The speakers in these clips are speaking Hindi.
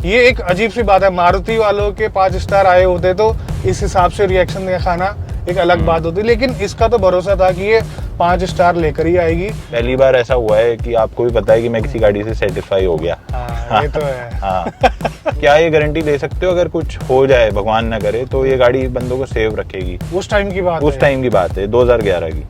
ये एक अजीब सी बात है, मारुति वालों के 5 स्टार आए होते तो इस हिसाब से रिएक्शन दिखाना एक अलग बात होती, लेकिन इसका तो भरोसा था कि ये 5 स्टार लेकर ही आएगी। पहली बार ऐसा हुआ है कि आपको भी पता है कि मैं किसी गाड़ी से सेटिस्फाई हो गया। हाँ, ये तो है। हाँ। क्या ये गारंटी ले सकते हो अगर कुछ हो जाए भगवान ना करे तो ये गाड़ी बंदों को सेव रखेगी? उस टाइम की बात है 2011 की।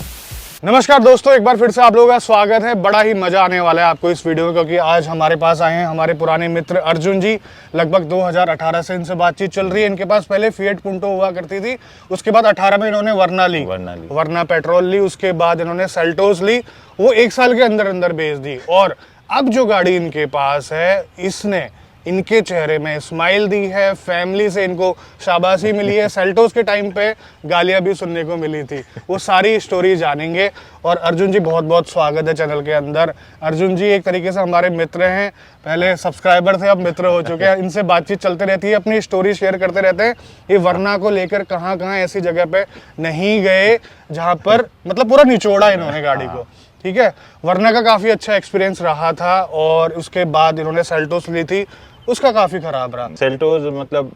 नमस्कार दोस्तों, एक बार फिर से आप लोगों का स्वागत है। बड़ा ही मजा आने वाला है आपको इस वीडियो में, क्योंकि आज हमारे पास आए हैं हमारे पुराने मित्र अर्जुन जी। लगभग 2018 से इनसे बातचीत चल रही है। इनके पास पहले फिएट पुंटो हुआ करती थी, उसके बाद 18 में इन्होंने वर्ना पेट्रोल ली, उसके बाद इन्होंने सेल्टोस ली, वो 1 साल के अंदर अंदर बेच दी। और अब जो गाड़ी इनके पास है, इसने इनके चेहरे में स्माइल दी है, फैमिली से इनको शाबाशी मिली है, सेल्टोस के टाइम पे गालियां भी सुनने को मिली थी। वो सारी स्टोरी जानेंगे। और अर्जुन जी, बहुत बहुत स्वागत है चैनल के अंदर। अर्जुन जी एक तरीके से हमारे मित्र हैं, पहले सब्सक्राइबर थे, अब मित्र हो चुके हैं। इनसे बातचीत चलते रहती है, अपनी स्टोरी शेयर करते रहते हैं। ये वर्ना को लेकर कहाँ कहाँ ऐसी जगह पे नहीं गए जहाँ पर मतलब पूरा निचोड़ा इन्होंने गाड़ी को। ठीक है, वर्ना का काफ़ी अच्छा एक्सपीरियंस रहा था, और उसके बाद इन्होंने सेल्टोस ली थी, उसका काफी खराब रहा। सेल्टोस मतलब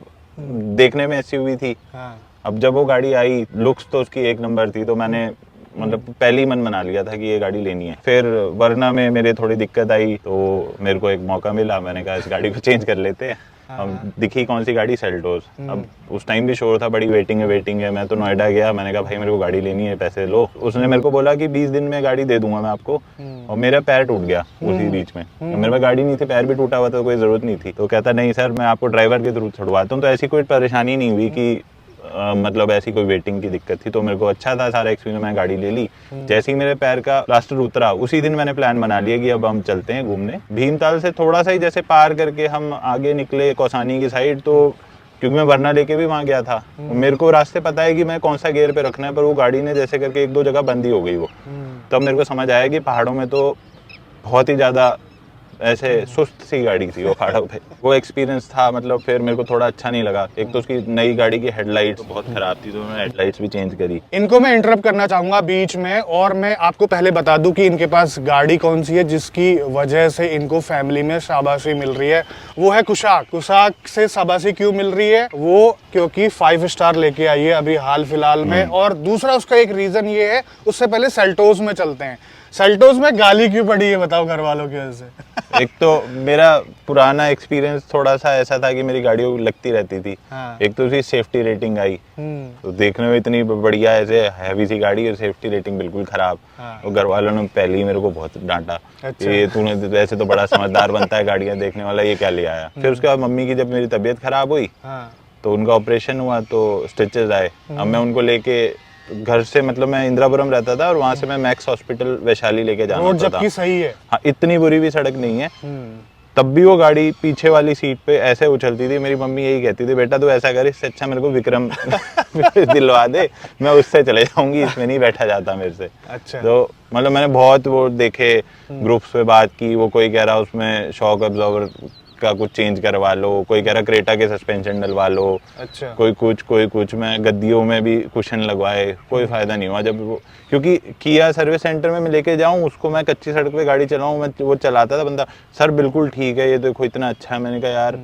देखने में ऐसी हुई थी। हाँ। अब जब वो गाड़ी आई, लुक्स तो उसकी एक नंबर थी, तो मैंने मतलब पहले ही मन बना लिया था कि ये गाड़ी लेनी है। फिर वरना में मेरे थोड़ी दिक्कत आई, तो मेरे को एक मौका मिला, मैंने कहा इस गाड़ी को चेंज कर लेते हैं। अब दिखी कौन सी गाड़ी? सेल्टोस। अब उस टाइम भी शोर था, बड़ी वेटिंग है। मैं तो नोएडा गया, मैंने कहा भाई मेरे को गाड़ी लेनी है, पैसे लो। उसने मेरे को बोला कि 20 दिन में गाड़ी दे दूंगा मैं आपको, और मेरा पैर टूट गया उसी बीच में। मेरे पास गाड़ी नहीं थी, पैर भी टूटा हुआ था, कोई जरूरत नहीं थी। तो कहता नहीं सर, मैं आपको ड्राइवर के थ्रू छुड़वाता हूँ। तो ऐसी कोई परेशानी नहीं हुई कि मतलब ऐसी कोई वेटिंग की दिक्कत थी। तो मेरे को अच्छा था सारा एक्सपीरियंस, मैं गाड़ी ले ली। जैसे ही मेरे पैर का प्लास्टर उतरा, उसी दिन मैंने प्लान बना लिया कि अब हम चलते हैं घूमने। भीमताल से थोड़ा सा ही जैसे पार करके हम आगे निकले कौसानी की साइड, तो क्योंकि मैं वरना लेके भी वहाँ गया था, मेरे को रास्ते पता है कि मैं कौन सा गियर पे रखना है, पर वो गाड़ी ने जैसे करके 1-2 जगह बंद ही हो गई वो। तब मेरे को समझ आया कि पहाड़ों में तो बहुत ही ज़्यादा ऐसे सुस्त सी गाड़ी थी वो पहाड़ों पे। वो एक्सपीरियंस था, मतलब फिर मेरे को थोड़ा अच्छा नहीं लगा। एक तो उसकी नई गाड़ी की हेडलाइट्स बहुत खराब थी, तो मैंने हेडलाइट्स भी चेंज करी। इनको मैं इंटरप्ट करना चाहूंगा बीच में, और मैं आपको पहले बता दूं कि इनके पास गाड़ी कौन सी है जिसकी वजह से इनको फैमिली में शाबाशी मिल रही है। वो है कुशाक। कुशाक से शाबाशी क्यों मिल रही है? वो क्योंकि 5 स्टार लेके आई है अभी हाल फिलहाल में। और दूसरा उसका एक रीजन ये है, उससे पहले सेल्टोस में चलते हैं। सेल्टोस में गाली क्यों पड़ी है बताओ घर वालों की वजह से? एक तो मेरा पुराना एक्सपीरियंस थोड़ा सा ऐसा था कि मेरी गाड़ी लगती रहती थी। हाँ। एक तो उसकी सेफ्टी रेटिंग आई, तो देखने में इतनी बढ़िया ऐसे हैवी सी गाड़ी और सेफ्टी रेटिंग बिल्कुल खराब। हाँ। और घर वालों ने पहले ही मेरे को बहुत डांटा। अच्छा। ये तूने ऐसे तो बड़ा समझदार बनता है गाड़ियां देखने वाला, ये क्या ले आया? फिर उसके बाद मम्मी की जब मेरी तबीयत खराब हुई, हाँ। तो उनका ऑपरेशन हुआ, तो स्टिचेस आए। अब मैं उनको लेके घर से, मतलब मैं इंदिरापुरम रहता था और वहां से मैं मैक्स हॉस्पिटल वैशाली लेके जाना रोड होता था। जबकि सही है। हाँ, इतनी बुरी भी सड़क नहीं है। तब भी वो गाड़ी पीछे वाली सीट पे ऐसे उछलती थी। मेरी मम्मी यही कहती थी, बेटा तू ऐसा कर, इससे अच्छा मेरे को विक्रम दिलवा दे, मैं उससे चले जाऊंगी, इसमें नहीं बैठा जाता मेरे से। अच्छा। तो मतलब मैंने बहुत वो देखे, ग्रुप्स पे बात की, वो कोई कह रहा उसमें शॉक अब्जॉर्वर का कुछ चेंज करवा लो, कोई कह रहा क्रेटा के सस्पेंशन डलवा लो। अच्छा। कोई कुछ मैं गद्दियों में भी कुशन लगवाए, कोई फायदा नहीं हुआ। जब वो, क्योंकि किया सर्विस सेंटर में मैं लेके जाऊं उसको, मैं कच्ची सड़क पे गाड़ी चलाऊं, मैं वो चलाता था बंदा, सर बिल्कुल ठीक है, ये देखो इतना अच्छा है। मैंने कहा यार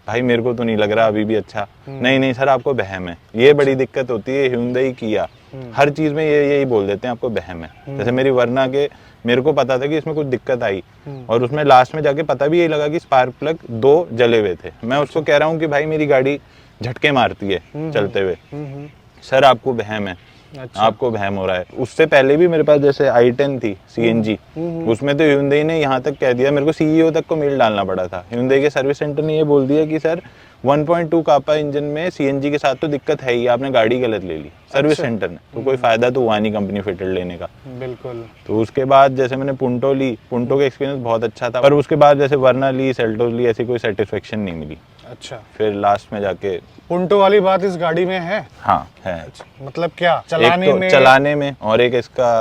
भाई मेरे को तो नहीं लग रहा अभी भी अच्छा। नहीं सर आपको बहम है, ये बड़ी दिक्कत होती है। Hyundai किया हर चीज में ये यही बोल देते हैं आपको बहम है। जैसे मेरी वरना के मेरे को पता था कि इसमें कुछ दिक्कत आई, और उसमें लास्ट में जाके पता भी यही लगा कि स्पार्क प्लग 2 जले हुए थे। मैं उसको कह रहा हूँ कि भाई मेरी गाड़ी झटके मारती है चलते हुए, सर आपको बहम है। अच्छा। आपको बहम हो रहा है। उससे पहले भी मेरे पास जैसे i10 थी CNG, उसमें तो Hyundai ने यहाँ तक कह दिया, मेरे को CEO तक को मेल डालना पड़ा था। Hyundai के सर्विस सेंटर ने ये बोल दिया कि सर 1.2 कापा इंजन में CNG के साथ तो दिक्कत है ही, आपने गाड़ी गलत ले ली सर्विस सेंटर ने। तो कोई फायदा तो हुआ नहीं कंपनी फिटेड लेने का। बिल्कुल। तो उसके बाद जैसे मैंने पुंटो ली, पुंटो का एक्सपीरियंस बहुत अच्छा था, पर उसके बाद जैसे वरना ली, सेल्टोस ली, ऐसी कोई सेटिस्फेक्शन नहीं मिली। अच्छा। फिर लास्ट में जाके पुंटो वाली बात इस गाड़ी में है? हाँ है। अच्छा, मतलब क्या चलाने में और एक इसका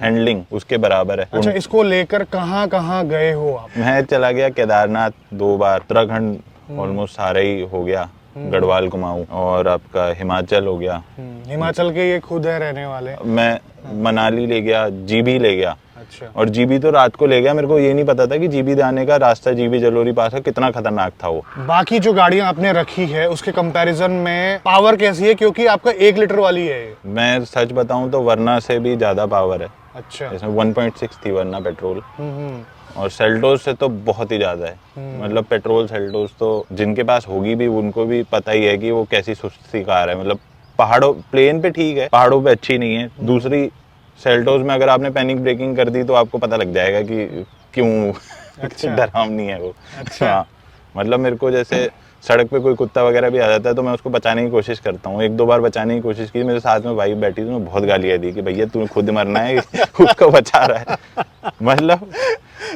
हैंडलिंग उसके बराबर है। अच्छा, इसको लेकर कहाँ कहाँ गए हो आप? मैं चला गया केदारनाथ 2 बार, उत्तराखंड ऑलमोस्ट सारा ही हो गया, गढ़वाल कुमाऊं, और आपका हिमाचल हो गया। हिमाचल के ये खुद है रहने वाले। मैं मनाली ले गया, जीबी ले गया। अच्छा। और जीबी तो रात को ले गया, मेरे को ये नहीं पता था कि जीबी जाने का रास्ता जीबी जलोरी पास का कितना खतरनाक था वो। बाकी जो गाड़ियां आपने रखी है उसके कंपैरिजन में पावर कैसी है, क्योंकि आपका 1 लीटर वाली है ये। मैं सच बताऊं तो वरना से भी ज्यादा पावर है। अच्छा। इसमें 1.6 थी वरना पेट्रोल, हम्म। और सेल्टोस से तो बहुत ही ज्यादा है। मतलब पेट्रोल सेल्टोस तो जिनके पास होगी भी उनको भी पता ही है कि वो कैसी सुस्त सी कार है। मतलब पहाड़ों प्लेन पे ठीक है, पहाड़ों पे अच्छी नहीं है। दूसरी सेल्टोस में अगर आपने पैनिक ब्रेकिंग कर दी तो आपको पता लग जाएगा कि क्यों अच्छा। डरावनी है वो। अच्छा। हाँ, मतलब मेरे को जैसे सड़क पे कोई कुत्ता वगैरह भी आ जाता है तो मैं उसको बचाने की कोशिश करता हूँ। 1-2 बार बचाने की कोशिश की, मेरे साथ में वाइफ बैठी थी, मैं बहुत गालियाँ दी कि भैया तू खुद मरना है उसको बचा रहा है। मतलब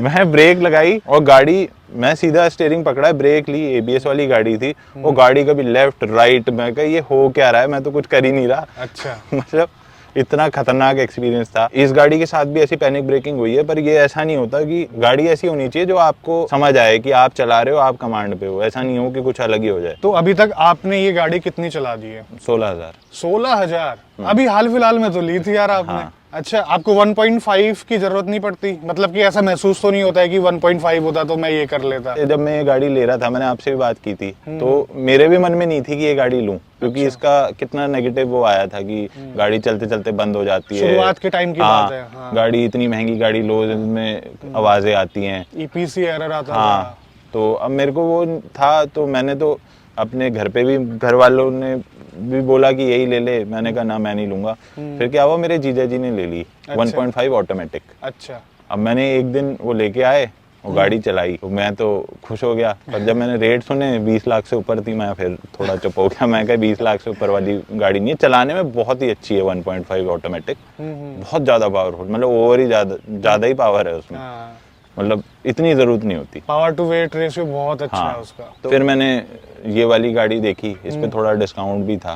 मैं ब्रेक लगाई और गाड़ी, मैं सीधा स्टीयरिंग पकड़ा, ब्रेक ली, एबीएस वाली गाड़ी थी, वो गाड़ी कभी लेफ्ट राइट, मैं कहा ये हो क्या रहा है, मैं तो कुछ कर ही नहीं रहा। अच्छा। मतलब इतना खतरनाक एक्सपीरियंस था। इस गाड़ी के साथ भी ऐसी पैनिक ब्रेकिंग हुई है, पर ये ऐसा नहीं होता कि गाड़ी ऐसी होनी चाहिए जो आपको समझ आए कि आप चला रहे हो, आप कमांड पे हो। ऐसा नहीं हो कि कुछ अलग ही हो जाए। तो अभी तक आपने ये गाड़ी कितनी चला दी है? 16,000। 16,000? अभी हाल फिलहाल में तो ली थी यार आपने। हाँ। अच्छा, आपको 1.5 की जरूरत नहीं पड़ती? मतलब कि ऐसा महसूस तो नहीं होता है कि 1.5 होता तो मैं ये कर लेता? जब मैं ये गाड़ी ले रहा था, मैंने आपसे भी बात की थी, तो मेरे भी मन में नहीं थी कि ये गाड़ी लूं, क्योंकि इसका कितना नेगेटिव वो आया था कि गाड़ी चलते चलते बंद हो जाती है। शुरुआत के टाइम की बात है। हाँ। गाड़ी इतनी महंगी गाड़ी लो, जिसमें आवाजें आती हैं, ईपीसी एरर आता हाँ। था। तो अब मेरे को वो था, तो मैंने तो अपने घर पे भी, घर वालों ने भी बोला कि यही ले ले, मैंने कहा ना मैं नहीं लूंगा। फिर क्या हुआ, मेरे जीजा जी ने ले ली 1.5 ऑटोमेटिक। अच्छा। अब मैंने एक दिन वो लेके आए, वो गाड़ी चलाई, तो मैं तो खुश हो गया, पर जब मैंने रेट सुने 20 लाख से ऊपर थी, मैं फिर थोड़ा चुप हो गया। मैं कहा 20 लाख से ऊपर वाली गाड़ी नहीं है, चलाने में बहुत ही अच्छी है 1.5 ऑटोमेटिक, बहुत ज्यादा पावरफुल, मतलब ओवर ही ज्यादा ही पावर है उसमें। हाँ। मतलब इतनी जरूरत नहीं होती। पावर टू वेट रेशियो बहुत अच्छा हाँ। है उसका। तो फिर मैंने ये वाली गाड़ी देखी, इस पे थोड़ा डिस्काउंट भी था,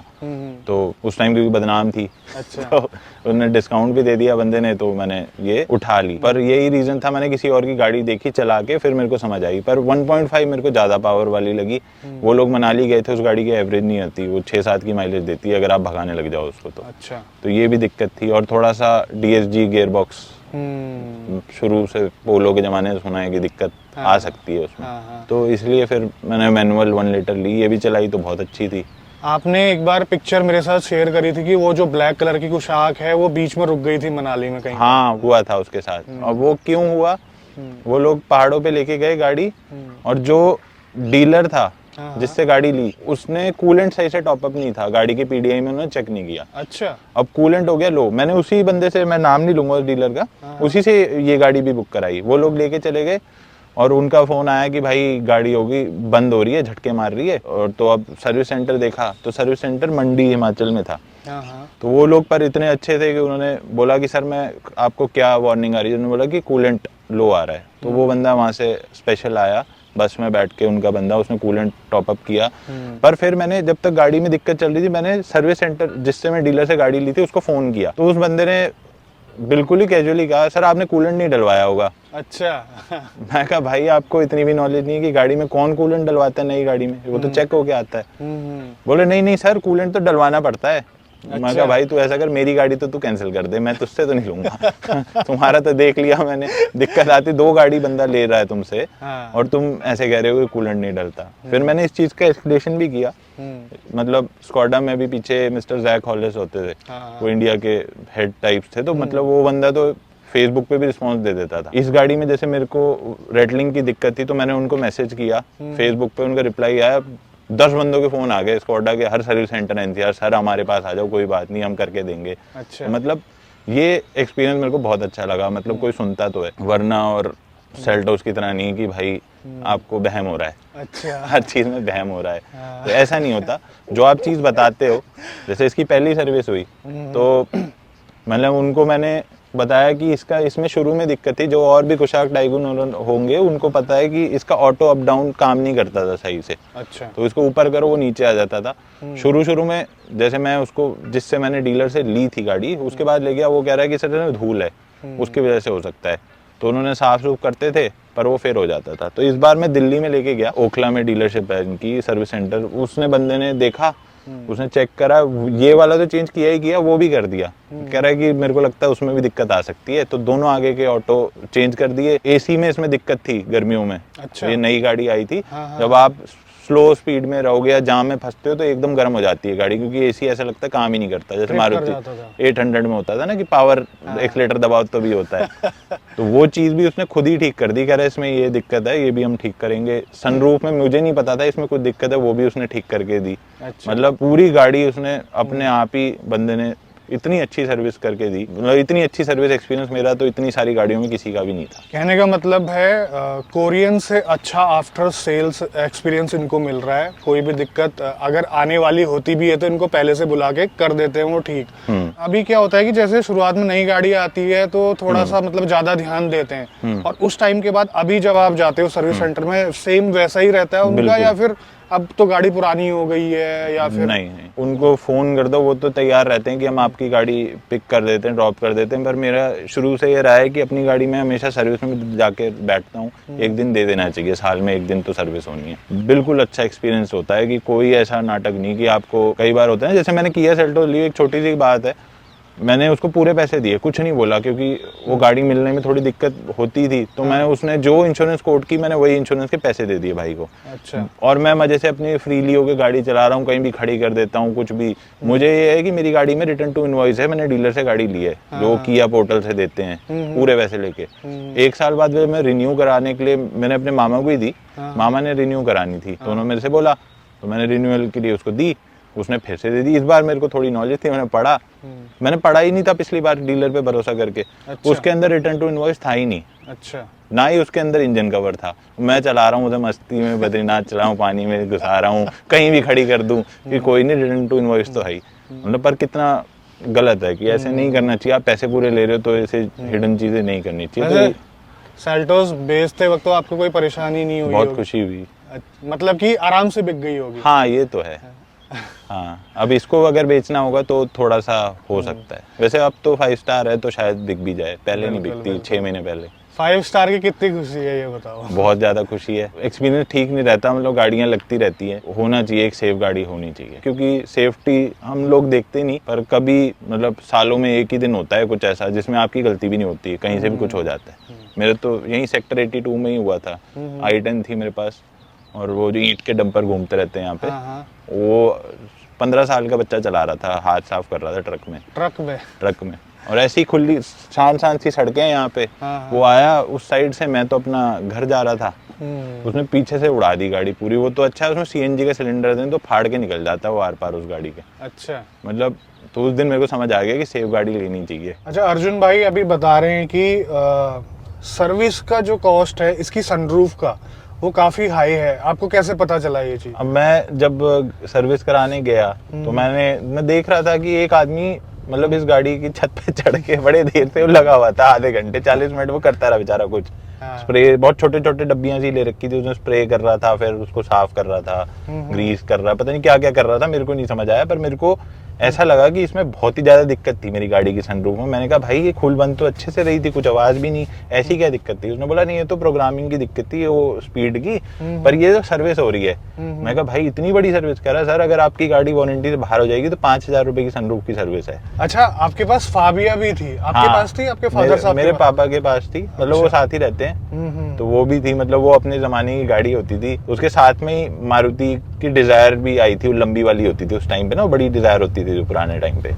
तो उस टाइम क्योंकि बदनाम थी, अच्छा। तो उन्होंने डिस्काउंट भी दे दिया बंदे ने, तो मैंने ये उठा ली। पर यही रीजन था, मैंने किसी और की गाड़ी देखी चला के, फिर मेरे को समझ आई। पर 1.5 मेरे को ज्यादा पावर वाली लगी। वो लोग मनाली गए थे, उस गाड़ी की एवरेज नहीं आती, वो 6-7 की माइलेज देती है अगर आप भगाने लग जाओ उसको। अच्छा। तो ये भी दिक्कत थी, और थोड़ा सा DSG गियर बॉक्स शुरू से पोलो के जमाने से सुना है कि दिक्कत आ सकती है उसमें। हाँ। तो इसलिए फिर मैंने मैनुअल 1 लीटर ली, ये भी चलाई तो बहुत अच्छी थी। आपने एक बार पिक्चर मेरे साथ शेयर करी थी कि वो जो ब्लैक कलर की कुछ आग है वो बीच में रुक गई थी मनाली में कहीं। हाँ, हुआ था उसके साथ। और वो क्यों हुआ, वो लोग पहाड़ों पे लेके गए गाड़ी, और जो डीलर था जिससे गाड़ी ली, उसने कूलेंट सही से टॉपअप नहीं था, गाड़ी के PDI में उन्होंने चेक नहीं किया। अच्छा। अब कूलेंट हो गया लो, मैंने उसी बंदे से, मैं नाम नहीं लूंगा उस डीलर का, उसी से ये गाड़ी भी बुक कराई। वो लोग लेके चले गए, और उनका फोन आया कि भाई गाड़ी होगी बंद हो रही है, झटके मार रही है। और तो अब सर्विस सेंटर देखा, तो सर्विस सेंटर मंडी हिमाचल में था। तो वो लोग पर इतने अच्छे थे कि उन्होंने बोला कि सर मैं आपको क्या वार्निंग आ रही है, उन्होंने बोला कि कूलेंट लो आ रहा है। तो वो बंदा वहाँ से स्पेशल आया, बस में बैठ के उनका बंदा, उसने कूलेंट टॉपअप किया। पर फिर मैंने, जब तक गाड़ी में दिक्कत चल रही थी, मैंने सर्विस सेंटर जिससे मैं डीलर से गाड़ी ली थी उसको फोन किया, तो उस बंदे ने बिल्कुल ही कैजुअली कहा, सर आपने कूलेंट नहीं डलवाया होगा। अच्छा। मैं कहा भाई आपको इतनी भी नॉलेज नहीं है कि गाड़ी में कौन कूलेंट डलवाता है नई गाड़ी में, वो तो चेक होके आता है। बोले नहीं नहीं सर, कूलेंट तो डलवाना पड़ता है। मैं कहा भाई तू ऐसा कर, मेरी गाड़ी तो तू कैंसिल कर दे, मैं तुझसे तो नहीं लूंगा। तुम्हारा तो देख लिया मैंने, दिक्कत आती, 2 गाड़ी बंदा ले रहा है तुमसे, और तुम ऐसे कह रहे हो कि कूलेंट नहीं डलता। फिर मैंने इस चीज का एक्सप्लेनेशन भी किया। मतलब स्कॉडा में भी पीछे मिस्टर जैक हॉलिस होते थे, वो इंडिया के हेड टाइप्स थे, तो मतलब वो बंदा तो फेसबुक पे भी रिस्पॉन्स दे देता था। इस गाड़ी में जैसे मेरे को रेटलिंग की दिक्कत थी, तो मैंने उनको मैसेज किया फेसबुक पे, उनका रिप्लाई आया, 10 बंदों के फोन आ गए स्कॉडा के, हर सर्विस सेंटर एनसीआर, सर हमारे पास आ जाओ, कोई बात नहीं हम करके देंगे। अच्छा। तो मतलब ये एक्सपीरियंस मेरे को बहुत अच्छा लगा। मतलब कोई सुनता तो है, वरना और सेल्टोस की तरह नहीं कि भाई आपको बहम हो रहा है, अच्छा। हर चीज में बहम हो रहा है, तो ऐसा नहीं होता। जो आप चीज बताते हो, जैसे इसकी पहली सर्विस हुई, तो मतलब उनको मैंने बताया कि इसका, इसमें शुरू में दिक्कत थी, जो और भी कुशाक टाइगून होंगे उनको पता है कि इसका ऑटो अप डाउन काम नहीं करता था सही से। अच्छा। तो इसको ऊपर करो वो नीचे आ जाता था। शुरू में जैसे मैं उसको, जिससे मैंने डीलर से ली थी गाड़ी, उसके बाद ले गया, वो कह रहा है कि सर धूल है, उसकी वजह से हो सकता है। तो उन्होंने साफ सूफ करते थे, पर वो फिर हो जाता था। तो इस बार मैं दिल्ली में लेके गया, ओखला में डीलरशिप है इनकी, सर्विस सेंटर, उसने बंदे ने देखा उसने चेक करा, ये वाला तो चेंज किया ही किया, वो भी कर दिया। कह रहा है कि मेरे को लगता है उसमें भी दिक्कत आ सकती है, तो दोनों आगे के ऑटो चेंज कर दिए। एसी में इसमें दिक्कत थी गर्मियों में। अच्छा। ये नई गाड़ी आई थी। हाँ, जब आप स्लो स्पीड में रहोगे या जाम में फंसते हो तो एकदम गर्म हो जाती है गाड़ी, क्योंकि एसी ऐसा लगता है काम ही नहीं करता। जैसे ट्रिप कर मारुति जाता था। 800 में होता था ना कि पावर एक्सीलेटर दबाओ तो भी होता है। तो वो चीज़ भी उसने खुद ही ठीक कर दी। कह रहा है इसमें ये दिक्कत है, ये भी हम ठीक करेंगे। सनरूफ में मुझे नहीं पता था इसमें कुछ दिक्कत है, वो भी उसने ठीक करके दी। अच्छा। मतलब पूरी गाड़ी उसने अपने आप ही बंदे ने इतनी अच्छी सर्विस करके दी। मतलब इतनी अच्छी सर्विस एक्सपीरियंस मेरा तो इतनी सारी गाड़ियों में किसी का भी नहीं था। कहने का मतलब है कोरियन से अच्छा आफ्टर सेल्स एक्सपीरियंस इनको मिल रहा है। कोई भी दिक्कत अगर आने वाली होती भी है तो इनको पहले से बुला के कर देते हैं वो ठीक। अभी क्या होता है कि जैसे शुरुआत में नई गाड़ी आती है तो थोड़ा सा मतलब ज्यादा ध्यान देते हैं, और उस टाइम के बाद अभी जब आप जाते हो सर्विस सेंटर में सेम वैसा ही रहता है उनका, या फिर अब तो गाड़ी पुरानी हो गई है, या फिर नहीं उनको फोन कर दो, वो तो तैयार रहते हैं कि हम आपकी गाड़ी पिक कर देते हैं, ड्रॉप कर देते हैं। पर मेरा शुरू से ये रहा है कि अपनी गाड़ी में हमेशा सर्विस में जाके बैठता हूँ। एक दिन दे देना चाहिए, साल में एक दिन तो सर्विस होनी है। बिल्कुल अच्छा एक्सपीरियंस होता है कि कोई ऐसा नाटक नहीं कि आपको, कई बार होता है जैसे मैंने किया सेल्टो ली, एक छोटी सी बात है, मैंने उसको पूरे पैसे दिए, कुछ नहीं बोला, क्योंकि वो गाड़ी मिलने में थोड़ी दिक्कत होती थी। तो मैंने उसने जो इंश्योरेंस कोट की, मैंने वही इंश्योरेंस के पैसे दे दिए भाई को। अच्छा। और मैं मजे से अपनी फ्रीली होकर गाड़ी चला रहा हूँ, कहीं भी खड़ी कर देता हूँ कुछ भी। मुझे ये है कि मेरी गाड़ी में रिटर्न टू इनवॉइस है, मैंने डीलर से गाड़ी ली है, जो किया पोर्टल से देते हैं पूरे पैसे लेके। 1 साल बाद मैं रिन्यू कराने के लिए मैंने अपने मामा को ही दी। मामा ने रिन्यू करानी थी तो उन्होंने मेरे से बोला, तो मैंने रिन्यूअल के लिए उसको दी, उसने फिर से दे दी। इस बार मेरे को थोड़ी नॉलेज थी, मैंने पढ़ा। मैंने पढ़ा ही नहीं था पिछली बार डीलर पे भरोसा करके। अच्छा। उसके अंदर रिटर्न टू इनवॉइस था ही नहीं। अच्छा। ना ही उसके अंदर इंजन कवर था। मैं चला रहा हूँ उधर मस्ती में, बद्रीनाथ चला हूँ, पानी में घुसा रहा हूँ, कहीं भी खड़ी कर दूं कि कोई नहीं, रिटर्न टू इनवॉइस तो है ही। मतलब पर कितना गलत है कि ऐसे नहीं करना चाहिए। आप पैसे पूरे ले रहे हो तो ऐसे हिडन चीजें नहीं करनी चाहिए। तो सेल्टोस बेचते वक्त तो आपको कोई परेशानी नहीं हुई? बहुत खुशी हुई, मतलब कि आराम से बिक गई होगी। हाँ ये तो है। हाँ अब इसको अगर बेचना होगा तो थोड़ा सा हो सकता है। वैसे अब तो 5 स्टार है तो शायद बिक भी जाए, पहले नहीं बिकती, 6 महीने पहले। 5 स्टार की कितनी खुशी है ये बताओ? बहुत ज्यादा खुशी है। एक्सपीरियंस ठीक नहीं रहता, मतलब गाड़ियां लगती रहती है, होना चाहिए एक सेफ गाड़ी होनी चाहिए, क्योंकि सेफ्टी हम लोग देखते नहीं, पर कभी मतलब सालों में एक ही दिन होता है कुछ ऐसा जिसमें आपकी गलती भी नहीं होती है, कहीं से भी कुछ हो जाता है। मेरे तो यही सेक्टर 82 में ही हुआ था। i10 थी मेरे पास, और वो जो ईंट के डंपर घूमते रहते हैं यहाँ पे, वो 15 साल का बच्चा चला रहा था, हाथ साफ कर रहा था ट्रक में। और ऐसी खुली शान सी सड़कें हैं यहाँ पे। वो आया उस साइड से, मैं तो अपना घर जा रहा था, उसने पीछे से उड़ा दी गाड़ी पूरी। वो तो अच्छा है उसमें सीएनजी का सिलेंडर थे तो फाड़ के निकल जाता है वो आर पार उस गाड़ी के। अच्छा। मतलब तो उस दिन मेरे को समझ आ गया कि सेफ गाड़ी लेनी चाहिए। अच्छा अर्जुन भाई अभी बता रहे हैं कि सर्विस का जो कॉस्ट है इसकी सनरूफ का वो काफी हाई है, आपको कैसे पता चला ये चीज? अब मैं जब सर्विस कराने गया तो मैं देख रहा था कि एक आदमी मतलब इस गाड़ी की छत पे चढ़ के बड़े देर से लगा हुआ था, आधे घंटे 40 मिनट वो करता रहा बेचारा कुछ। स्प्रे बहुत छोटे छोटे डब्बियां सी ले रखी थी, उसने स्प्रे कर रहा था, फिर उसको साफ कर रहा था, ग्रीस कर रहा, पता नहीं क्या क्या कर रहा था, मेरे को नहीं समझ आया। पर मेरे को ऐसा लगा कि इसमें बहुत ही ज्यादा दिक्कत थी मेरी गाड़ी की सनरूफ में। मैंने कहा भाई ये खुल बंद तो अच्छे से रही थी, कुछ आवाज भी नहीं, ऐसी क्या दिक्कत थी? उसने बोला नहीं ये तो प्रोग्रामिंग की दिक्कत थी, वो स्पीड की, पर ये तो सर्विस हो रही है। मैं कहा भाई इतनी बड़ी सर्विस? कह रहा सर अगर आपकी गाड़ी वारंटी से बाहर हो जाएगी तो 5000 रुपए की सनरूफ की सर्विस है। अच्छा आपके पास फाबिया भी थी? आपके पास थी? आपके फादर साहब? मेरे पापा के पास थी, मतलब वो साथ ही रहते हैं, तो वो भी थी। मतलब वो अपने जमाने की गाड़ी होती थी। उसके साथ में ही मारुति की डिजायर भी आई थी, वो लंबी वाली होती थी उस टाइम पे ना, बड़ी डिजायर होती थी जो पुराने टाइम पे।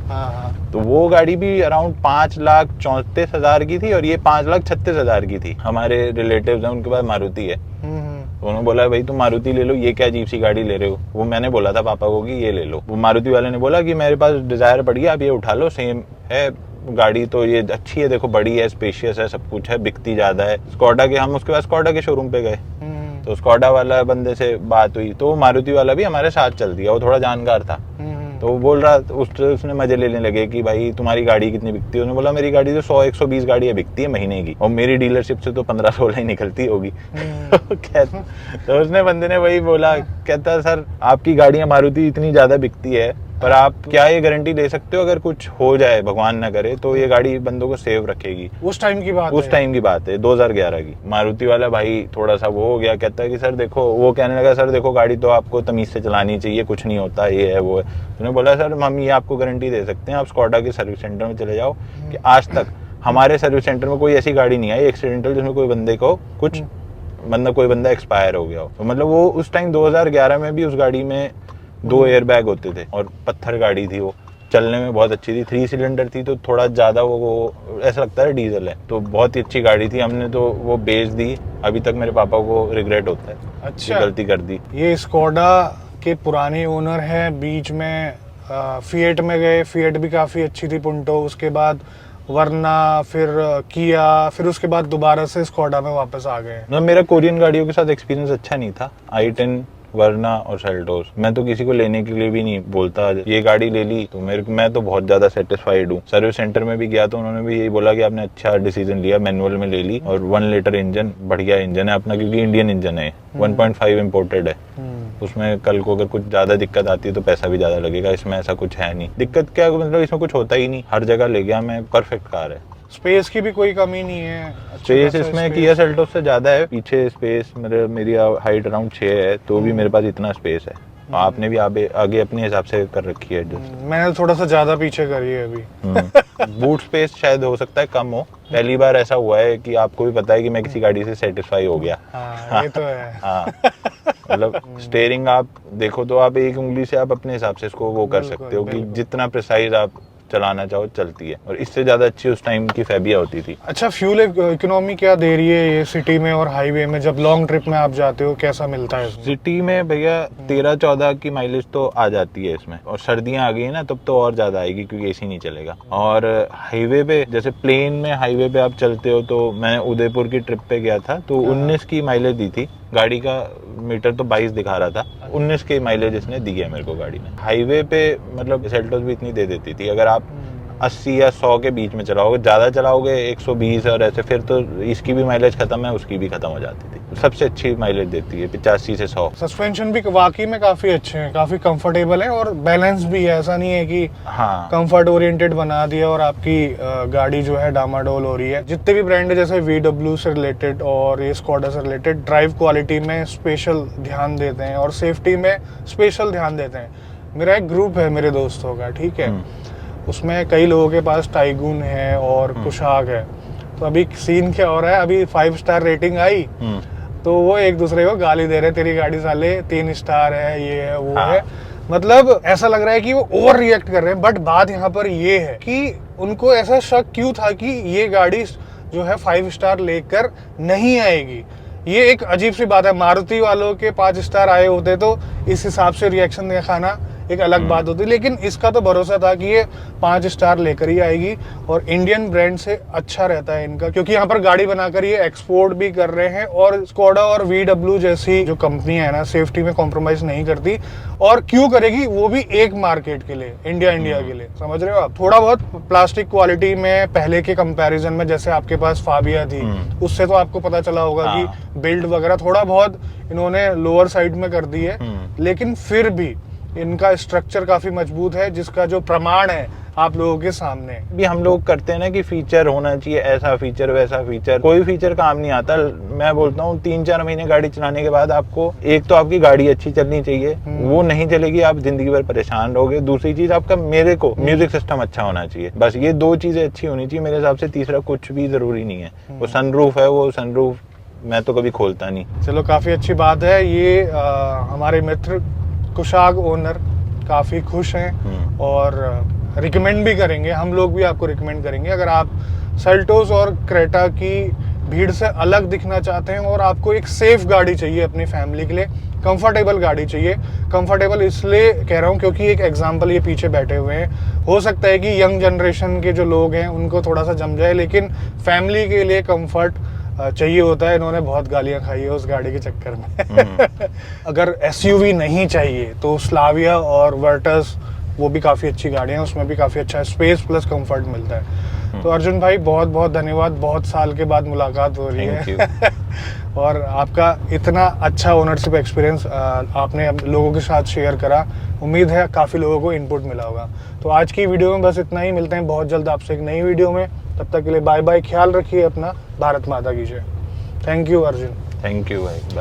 तो वो गाड़ी भी अराउंड 5,34,000 की थी और ये 5,36,000 की थी। हमारे रिलेटिव्स हैं उनके पास मारुति है, तो उन्होंने बोला भाई तुम मारुति ले लो, ये क्या अजीब सी गाड़ी ले रहे हो? वो मैंने बोला था पापा को कि ये ले लो। वो मारुति वाले ने बोला कि मेरे पास डिजायर पड़ी है, आप ये उठा लो, सेम है गाड़ी तो ये अच्छी है, देखो बड़ी है, स्पेशियस है, सब कुछ है, बिकती ज्यादा है। स्कोडा के, हम उसके बाद स्कोडा के शोरूम पे गए तो स्कोडा वाला बंदे से बात हुई तो मारुति वाला भी हमारे साथ चल दिया, वो थोड़ा जानकार था। तो वो बोल रहा, उसने मजे लेने लगे कि भाई तुम्हारी गाड़ी कितनी बिकती है? उसने बोला मेरी गाड़ी तो 100-120 गाड़ियां बिकती है महीने की, और मेरी डीलरशिप से तो 15-16 ही निकलती होगी। तो उसने बंदे ने वही बोला, कहता सर आपकी गाड़ियां मारुति इतनी ज्यादा बिकती है पर आप क्या ये गारंटी ले सकते हो अगर कुछ हो जाए भगवान ना करे तो ये गाड़ी बंदों को सेव रखेगी? उस टाइम की बात उस टाइम की बात है 2011 की। मारुति वाला भाई थोड़ा सा वो हो गया, कहता है कि सर देखो, वो कहने लगा सर देखो गाड़ी तो आपको तमीज से चलानी चाहिए, कुछ नहीं होता, ये है वो है। उन्होंने बोला सर हम ये आपको गारंटी दे सकते हैं, आप स्कॉडा के सर्विस सेंटर में चले जाओ कि आज तक हमारे सर्विस सेंटर में कोई ऐसी गाड़ी नहीं आई एक्सीडेंटल जिसमें कोई बंदे को कुछ कोई बंदा एक्सपायर हो गया हो। तो मतलब वो उस टाइम 2011 में भी उस गाड़ी में 2 एयर बैग होते थे और पत्थर गाड़ी थी, वो चलने में बहुत अच्छी थी, 3 सिलेंडर थी तो थोड़ा ज्यादा वो ऐसा लगता है डीजल है, तो बहुत ही अच्छी गाड़ी थी। हमने तो वो बेच दी, अभी तक मेरे पापा को रिग्रेट होता है। अच्छा, गलती कर दी। ये स्कोडा के पुराने ओनर है, बीच में फिएट में गए, फिएट भी काफी अच्छी थी पुंटो, उसके बाद वरना, फिर किया, फिर उसके बाद दोबारा से स्कोडा में वापस आ गए। मतलब मेरा कोरियन गाड़ियों के साथ एक्सपीरियंस अच्छा नहीं था। i10, वरना और सेल्टोस, मैं तो किसी को लेने के लिए भी नहीं बोलता, ये गाड़ी ले ली तो मैं तो बहुत ज्यादा सेटिस्फाइड हूँ। सर्विस सेंटर में भी गया तो उन्होंने भी यही बोला कि आपने अच्छा डिसीजन लिया, मैनुअल में ले ली, और 1 लीटर इंजन, बढ़िया इंजन है अपना, क्योंकि इंडियन इंजन है, 1.5 इम्पोर्टेड है। उसमें कल को अगर कुछ ज्यादा दिक्कत आती है तो पैसा भी ज्यादा लगेगा, इसमें ऐसा कुछ है नहीं। दिक्कत क्या, मतलब इसमें कुछ होता ही नहीं, हर जगह ले गया मैं, परफेक्ट कार है। स्पेस की भी कोई कमी नहीं है, स्पेस इसमें किया सेल्टोस से ज्यादा है। पीछे स्पेस मेरी हाइट अराउंड 6 है तो भी मेरे पास इतना स्पेस है। आपने भी आगे अपने हिसाब से कर रखी है एडजस्ट। मैंने थोड़ा सा ज्यादा पीछे करी है अभी। बूट स्पेस शायद हो सकता है कम हो, पहली बार ऐसा हुआ है कि आपको भी पता है कि मैं किसी गाड़ी से सेटिस्फाई हो गया। हाँ, ये तो है। हाँ, मतलब स्टेयरिंग आप देखो तो आप एक उंगली से आप अपने हिसाब से इसको वो कर सकते हो कि जितना प्रिसाइज आप चलाना चाहो चलती है, और इससे ज्यादा अच्छी उस टाइम की फैबिया होती थी। अच्छा, फ्यूल इकोनॉमी क्या दे रही है ये सिटी में और हाईवे में, जब लॉन्ग ट्रिप में आप जाते हो कैसा मिलता है इसमें? सिटी में भैया 13-14 की माइलेज तो आ जाती है इसमें, और सर्दियां आ गई है ना तब तो और ज्यादा आएगी क्योंकि एसी नहीं चलेगा। और हाईवे पे, जैसे प्लेन में हाईवे पे आप चलते हो, तो मैं उदयपुर की ट्रिप पे गया था तो 19 की माइलेज दी थी, गाड़ी का मीटर तो 22 दिखा रहा था, 19 की माइलेज इसने दी है मेरे को गाड़ी ने। हाईवे पे मतलब सेल्टोस भी इतनी दे देती थी, अगर आप 80 या 100 के बीच में चलाओगे, ज्यादा चलाओगे 120 और ऐसे, फिर तो इसकी भी माइलेज खत्म है, उसकी भी खत्म हो जाती थी। सबसे अच्छी माइलेज देती है 85 से 100। सस्पेंशन भी वाकई में काफी अच्छे हैं, काफी कंफर्टेबल है और बैलेंस भी है, ऐसा नहीं है कि हाँ, कंफर्ट ओरिएंटेड बना दिया और आपकी गाड़ी जो है डामाडोल हो रही है। जितने भी ब्रांड है जैसे VW से रिलेटेड और ये स्कोडा से रिलेटेड, ड्राइव क्वालिटी में स्पेशल ध्यान देते हैं और सेफ्टी में स्पेशल ध्यान देते हैं। मेरा एक ग्रुप है मेरे दोस्तों का, ठीक है, उसमें कई लोगों के पास टाइगून है और कुशाग है। तो अभी सीन क्या हो रहा है, अभी 5 स्टार रेटिंग आई तो वो एक दूसरे को गाली दे रहे, तेरी गाड़ी साले 3 स्टार है, ये है वो है। मतलब ऐसा लग रहा है कि वो ओवर रिएक्ट कर रहे हैं। बट बात यहाँ पर ये है कि उनको ऐसा शक क्यों था कि ये गाड़ी जो है 5 स्टार लेकर नहीं आएगी। ये एक अजीब सी बात है। मारुति वालों के 5 स्टार आए होते तो इस हिसाब से रिएक्शन दिखाना एक अलग बात होती, लेकिन इसका तो भरोसा था कि ये 5 स्टार लेकर ही आएगी और इंडियन ब्रांड से अच्छा रहता है इनका, क्योंकि यहाँ पर गाड़ी बनाकर ये एक्सपोर्ट भी कर रहे हैं। और स्कोडा और VW जैसी जो कंपनी है ना, सेफ्टी में कॉम्प्रोमाइज नहीं करती, और क्यों करेगी, वो भी एक मार्केट के लिए, इंडिया के लिए। समझ रहे हो आप? थोड़ा बहुत प्लास्टिक क्वालिटी में पहले के कंपैरिजन में, जैसे आपके पास फाबिया थी, उससे तो आपको पता चला होगा कि बिल्ड वगैरह थोड़ा बहुत इन्होंने लोअर साइड में कर दी है, लेकिन फिर भी इनका स्ट्रक्चर काफी मजबूत है, जिसका जो प्रमाण है आप लोगों के सामने। भी हम लोग करते हैं ना कि फीचर होना चाहिए, ऐसा फीचर वैसा फीचर, कोई फीचर काम नहीं आता। मैं बोलता हूँ 3-4 महीने गाड़ी चलाने के बाद आपको, एक तो आपकी गाड़ी अच्छी चलनी चाहिए, वो नहीं चलेगी आप जिंदगी भर परेशान रहोगे। दूसरी चीज आपका, मेरे को म्यूजिक सिस्टम अच्छा होना चाहिए, बस ये 2 चीजें अच्छी होनी चाहिए मेरे हिसाब से। तीसरा कुछ भी जरूरी नहीं है। वो सनरूफ है, वो सनरूफ मैं तो कभी खोलता नहीं। चलो, काफी अच्छी बात है। ये हमारे मित्र कुशाग ओनर काफी खुश हैं और रिकमेंड भी करेंगे, हम लोग भी आपको रिकमेंड करेंगे। अगर आप सेल्टोस और क्रेटा की भीड़ से अलग दिखना चाहते हैं और आपको एक सेफ गाड़ी चाहिए अपनी फैमिली के लिए, कंफर्टेबल गाड़ी चाहिए। कंफर्टेबल इसलिए कह रहा हूँ क्योंकि एक एग्जांपल, ये पीछे बैठे हुए हैं, हो सकता है कि यंग जनरेशन के जो लोग हैं उनको थोड़ा सा जम जाए, लेकिन फैमिली के लिए कंफर्ट चाहिए होता है। इन्होंने बहुत गालियां खाई है उस गाड़ी के चक्कर में। अगर SUV नहीं चाहिए तो स्लाविया और वर्टस, वो भी काफ़ी अच्छी गाड़ियां हैं, उसमें भी काफ़ी अच्छा स्पेस प्लस कंफर्ट मिलता है। तो अर्जुन भाई बहुत बहुत धन्यवाद, बहुत साल के बाद मुलाकात हो रही Thank है और आपका इतना अच्छा ओनरशिप एक्सपीरियंस आपने लोगों के साथ शेयर करा, उम्मीद है काफ़ी लोगों को इनपुट मिला होगा। तो आज की वीडियो में बस इतना ही, मिलते हैं बहुत जल्द आपसे एक नई वीडियो में, तब तक के लिए बाय बाय, ख्याल रखिए अपना, भारत माता की जय। Thank you Arjun. Thank you भाई।